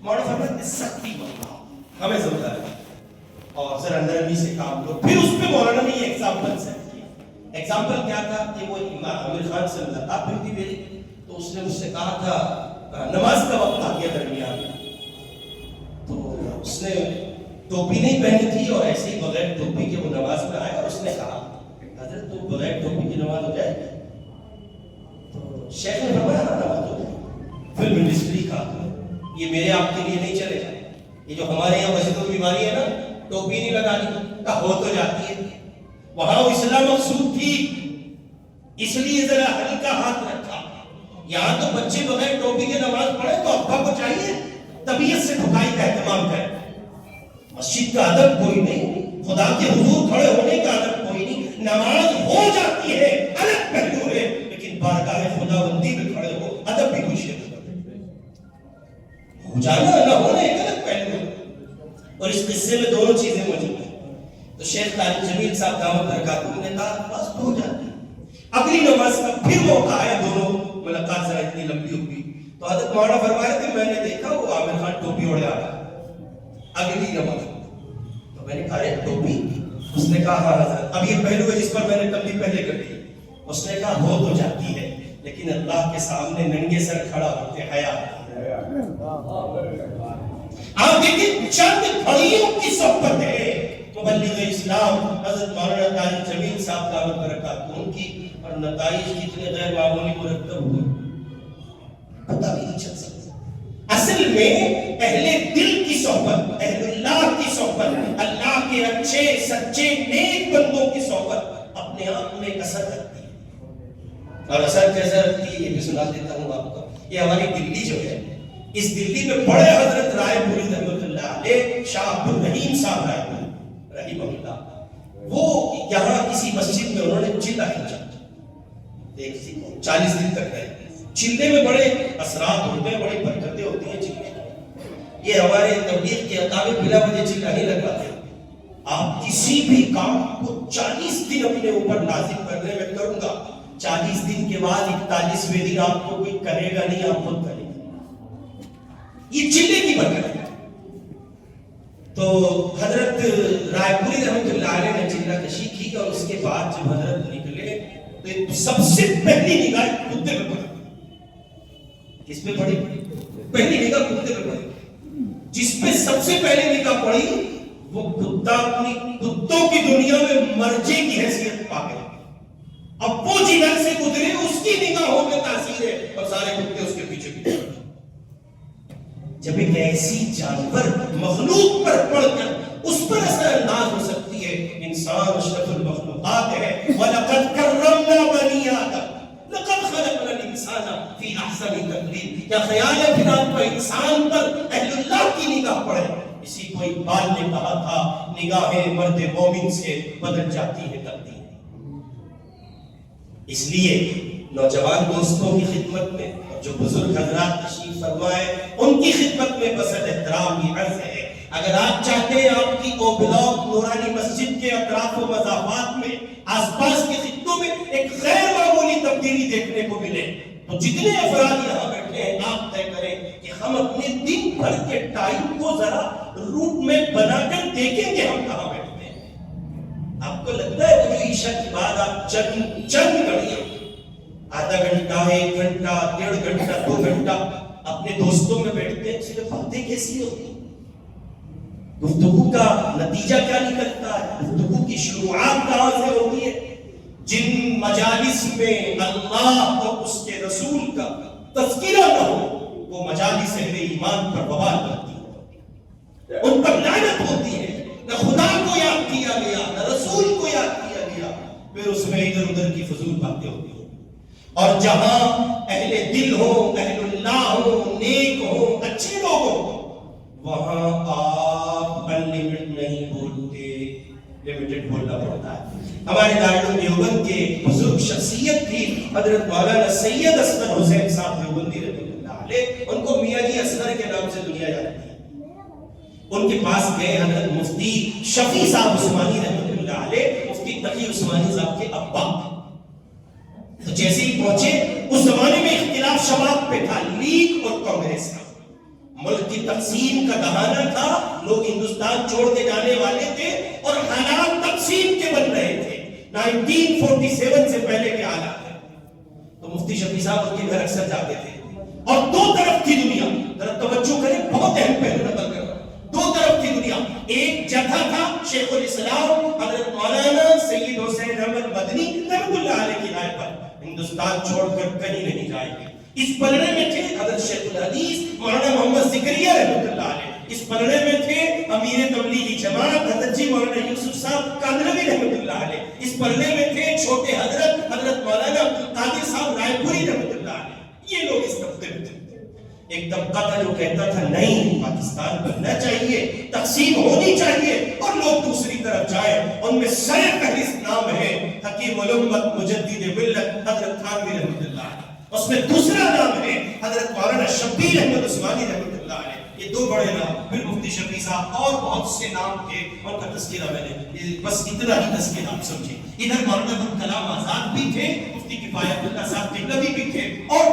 مولانا فرماتے سختی بتاؤ ہمیں سمجھا ہے اور ذرا نرمی سے کام لو. پھر اس پہ مولانا نے یہ ایگزامپل سیٹ کیا. ایگزامپل کیا تھا کہ وہ امام عامر خان سے ملاقات ہوئی تھی میری, تو اس نے مجھ سے کہا تھا نماز کا وقت آ گیا درمیان, تو اس نے ٹوپی نہیں پہنی تھی اور ایسے ہی بغیر ٹوپی کے وہ نماز میں آیا, اور اس نے کہا حضرت تو بغیر ٹوپی کی نماز ہو جائے گی؟ تو شیخ نے فرمایا نماز ہو جائے. فلم انڈسٹری کا یہ میرے آپ کے لیے نہیں چلے گا. یہ جو ہمارے یہاں ویسے تو بیماری ہے نا, ٹوپی نہیں لگانی کا ہو تو جاتی ہے, وہاں وہ اصلاح مقصود تھی اس لیے ذرا ہلکا ہاتھ رکھا. یہاں تو بچے بغیر ٹوپی کے نماز پڑھے تو ابا کو چاہیے طبیعت سے ٹھکائی کا اہتمام کرے. مسجد کا ادب کوئی نہیں, خدا کے حضور کھڑے ہونے کا ادب کوئی نہیں. نماز ہو جاتی ہے الگ پہلو ہے, لیکن بارگاہ خدا بندی میں کھڑے ہو ادب بھی کچھ ہے. ہو جانا نہ ہونا ایک الگ پہلو ہے, اور اس قصے میں دونوں چیزیں موجود ہیں. تو شیخ طارق جمیل صاحب دامت برکاتہ نے کہا بس ہو جاتی. اگلی نماز کا پھر موقع آیا, دونوں ملاقات ذرا اتنی لمبی ہوئی, تو حضرت مولانا فرمایا کہ میں نے دیکھا وہ عامر خان ٹوپی اوڑے آ رہا اگلی نماز. تو میں نے کہا ٹوپی؟ اس نے کہا ہاں حضرت, اب یہ پہلو ہے جس پر میں نے تبلیغ پہلے کر دی. اس نے کہا ہو تو جاتی ہے, لیکن اللہ کے سامنے ننگے سر کھڑا ہوتے حیا. آپ دیکھیں چند گھڑیوں کی صحبت ہے مبلغ اسلام حضرت مولانا طارق جمیل صاحب دامت برکاتہ ان کی, اور نتائج کتنے غیر معمولی مرتب ہوئے پتہ بھی نہیں چل سکتا. اصل میں اہل دل کی صحبت, اہل اللہ کی صحبت, اللہ کے اچھے سچے نیک بندوں کی صحبت اپنے آپ میں ایک اثر رکھتی ہے. اور اثر کیسا رکھتی ہے یہ بھی سنا دیتا ہوں آپ کو. یہ ہماری دلی جو ہے, اس دلی میں بڑے حضرت رائے پوری رحمۃ اللہ علیہ شاہ عبد الرحیم صاحب رائے پوری رحمہ اللہ, وہ یہاں کسی مسجد میں انہوں نے چلہ کھینچا, 40 دن تک رہے. چلے میں بڑے اثرات ہوتے ہیں, بڑی برکتیں ہوتی ہیں چلے. یہ ہمارے تبلیغ کے اقامت بلا وجہ چلہ نہیں لگاتے. آپ کسی بھی کام کو 40 دن اپنے اوپر لازم کرنے میں کروں گا, 40 دن کے بعد 41ویں دن آپ کو کوئی کرے گا نہیں, آپ خود کریں گے. یہ چلے کی برکت ہے. تو حضرت رائے پوری رحمۃ اللہ علیہ نے چلہ کشی کی, اور اس کے بعد جب حضرت نکلے تو سب سے پہلی نگاہ کتے پہ پڑی. کس پہ پڑی؟ پہلی نگاہ کتے پہ پڑی. جس پہ سب سے پہلے نگاہ پڑی وہ کتا اپنی کتوں کی دنیا میں مرجے کی حیثیت پا گیا. اب وہ جدھر سے گزرے اس کی نگاہوں میں تاثیر ہے, اور سارے کتے اس کے پیچھے پیچھے. جب ایک ایسی جانور مخلوق پر پڑ کر اس پر اثر انداز ہو سکتی ہے, انسان اشرف المخلوقات ہے. وَلَقَدْ كَرَّمْنَا بَنِي آدَمَ لَقَدْ خَلَقْنَا الْإِنسَانَ فِي أَحْسَنِ تَقْوِيمٍ. کیا خیال ہے پھر آپ کا انسان پر اہل اللہ کی نگاہ پڑے؟ اسی کو اقبال نے کہا تھا نگاہیں مرد مومن سے بدل جاتی ہے تقدیر. اس لیے نوجوان دوستوں کی خدمت میں, جو بزرگ حضرات تشریف فرمائے ان کی خدمت میں بسط احترام یہ عرض ہے, اگر آپ چاہتے ہیں آپ کی او بلاک نورانی مسجد کے اطراف و مضافات میں آس پاس کے خطوں میں ایک غیر معمولی تبدیلی دیکھنے کو ملے, تو جتنے افراد یہاں بیٹھے ہیں آپ طے کریں کہ ہم اپنے دن بھر کے ٹائم کو ذرا روٹ میں بنا کر دیکھیں گے ہم کہاں بیٹھتے ہیں. آپ کو لگتا ہے وہ جو عشاء کے بعد آپ چند گھڑیاں, آدھا گھنٹہ, 1 گھنٹہ, 1.5 گھنٹہ, 2 گھنٹہ اپنے دوستوں میں بیٹھتے ہیں, صرف باتیں کیسی ہوتی ہیں, گفتگو کا نتیجہ کیا نکلتا ہے, گفتگو کی شروعات کہاں سے ہوتی ہے. جن مجالس میں اللہ اور اس کے رسول کا تذکرہ نہ ہو وہ مجالس اہل ایمان پر وبال کرتی ہے, ان پر لعنت ہوتی ہے. نہ خدا کو یاد کیا گیا نہ رسول کو یاد کیا گیا, پھر اس میں ادھر ادھر کی فضول باتیں ہوتی ہیں. اور جہاں اہل دل ہو, اہل اللہ ہو, نیک ہو, اچھے لوگ ہو, وہاں آپ انلمیٹڈ نہیں بولتے, لمیٹڈ بولنا پڑتا ہے. ہمارے دارالعلوم دیوبند کے بزرگ شخصیت تھی حضرت مولانا سید اصغر حسین صاحب دیوبندی رحمۃ اللہ علیہ, ان کو میاں جی اصغر کے نام سے دنیا جانتی ہے. ان کے پاس گئے حضرت مفتی شفیع صاحب عثمانی رحمۃ اللہ علیہ, مفتی تقی عثمانی صاحب کے ابا. تو جیسے ہی پہنچے, اس زمانے میں اختلاف شباب پہ تھا, لیگ اور کانگریس کا. ملک کی تقسیم کا بہانہ تھا، لوگ ہندوستان چھوڑ کے جانے والے تھے اور حالات تقسیم کے بن رہے تھے۔ 1947 سے پہلے کے حالات ہیں۔ تو مفتی شفیع صاحب ان کے گھر اکثر جاتے تھے اور دو طرف تھی دنیا، ذرا توجہ کریں، بہت اہم پہلو نقل کر رہا ہوں۔ دو طرف تھی دنیا، ایک جگہ تھا شیخ الاسلام حضرت مولانا سید حسین احمد مدنی رحمۃ اللہ علیہ کی رائے پر ہندوستان چھوڑ کر کہیں نہیں جائیں گے۔ اس پلڑے میں تھے حضرت شیخ الحدیث مولانا محمد زکریا رحمۃ اللہ علیہ، اس پلڑے میں تھے امیر تبلیغی جماعت حضرت جی مولانا یوسف صاحب کاندھلوی رحمۃ اللہ علیہ، اس پلڑے میں تھے چھوٹے حضرت مولانا عبدالقادر صاحب رائے پوری رحمۃ اللہ علیہ۔ یہ لوگ اس طبقے میں تھے۔ ایک طبقہ تھا جو کہتا تھا نہیں، پاکستان بننا چاہیے، تقسیم ہونی چاہیے اور لوگ دوسری طرف جائیں۔ ان میں سر فہرست نام ہے حکیم الامت مجدد ملت حضرت تھانوی رحمۃ اللہ علیہ، اس میں دوسرا نام ہے حضرت مولانا شبیر احمد عثمانی رحمۃ اللہ علیہ۔ یہ دو بڑے نام، پھر مفتی شفیع صاحب اور بہت سے نام تھے، ان کا تذکرہ میں نے بس اتنا ہی تذکرہ آپ سمجھے۔ ادھر مولانا ابوالکلام آزاد بھی تھے، مفتی کفایت اللہ صاحب قبلوی بھی تھے، اور